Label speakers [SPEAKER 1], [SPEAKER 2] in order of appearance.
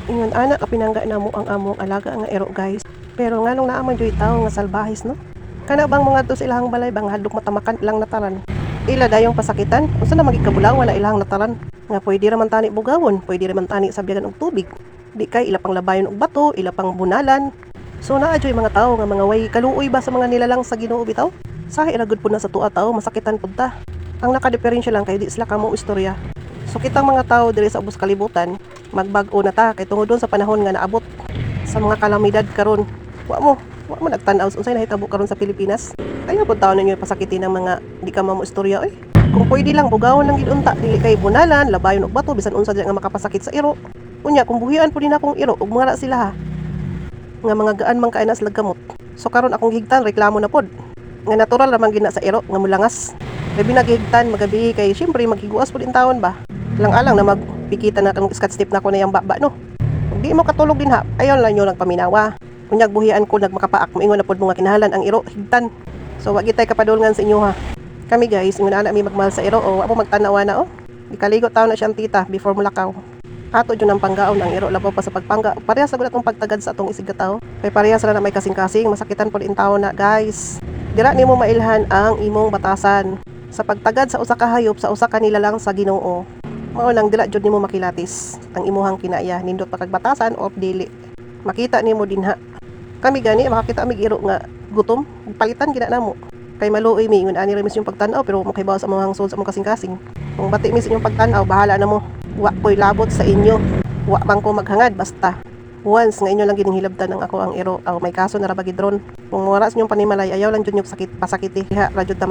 [SPEAKER 1] Ingon anak pinangga na mo ang among alaga nga ero guys. Pero nganong naaman joy tao nga salbahis no? Kana bang mga to sa ilahang balay bang hadlok matamakan ilang nataran. Ila dayong pasakitan, unsa na magikabulang wala ilahang nataran. Nga pwede ra man tani bugawon, pwede ra man tani sabyagan og tubig. Di kay ila pang labayon og bato, ila pang bunalan. So naa joy mga tao nga mga way kaluoy ba sa mga nilalang sa Ginoo bitaw? Sahi ra gud pud na sa tuwa tao masakitan pud ta. Ang nakadeferensya lang kay di sila kamo istorya. So kitang mga tao diri sa ubos kalibutan, magbag-o na ta kay tungod sa panahon nga naabot sa mga kalamidad karon. Wa mo nagtan-aw unsay nahitabo karon sa Pilipinas. Kaya pud taon ninyo pasakitin ng mga di ka mamo istorya oy. Kung pwede lang bugawon lang gid unta dili kay bunalan, labayon og bato bisan unsa nga makapasakit sa iro. Unya kung buhian pud din akong iro ug mga sila ha. Nga mga gaan man kay na sila gamot. So karon akong higtan reklamo na pod. Nga natural ra man gina sa iro nga mulangas. Labi na gihigtan magabi kay syempre maghiguas pud in taon ba. Lang-alang na magpikitan na kang scotch tape na ko na yung baba no. Kung di mo katulog din ha, ayon lang nyo nagpaminawa. Kunyag buhian ko nagmakapaak mo ingon na pod mga kinahalan ang iro higtan. So wag gitay kapadulngan sa inyo ha. Kami guys, ingon ana mi magmahal sa iro o amo magtanawa na oh. Di kaligo taon na siyang tita before mulakaw. Ato jud ang panggaon ang iro labaw pa sa pagpangga. Parehas sa gud atong pagtagad sa atong isig tao. Kay parehas ra na may kasing-kasing masakitan pod in taon na guys. Dira nimo mailhan ang imong batasan sa pagtagad sa usa ka hayop sa usa ka nilalang sa Ginoo. Mao nang dila jud nimo makilatis ang imuhang kinaya nindot pa kag batasan o dili. Makita nimo dinha. Kami gani makakita mig iro nga gutom, palitan gina namo. Kay maluoy mi ingon ani ra mis yung pagtan-aw pero makibaw sa mga hangson sa mga kasing-kasing. Kung bati mis inyong pagtan-aw bahala na mo. Wa ko'y labot sa inyo. Wa bang ko maghangad basta. Once nga inyo lang ginhilabtan ang ako ang iro aw may kaso na ra bagidron. Kung wala sa inyong panimalay ayaw lang jud nyo pasakiti. Diha ra jud ta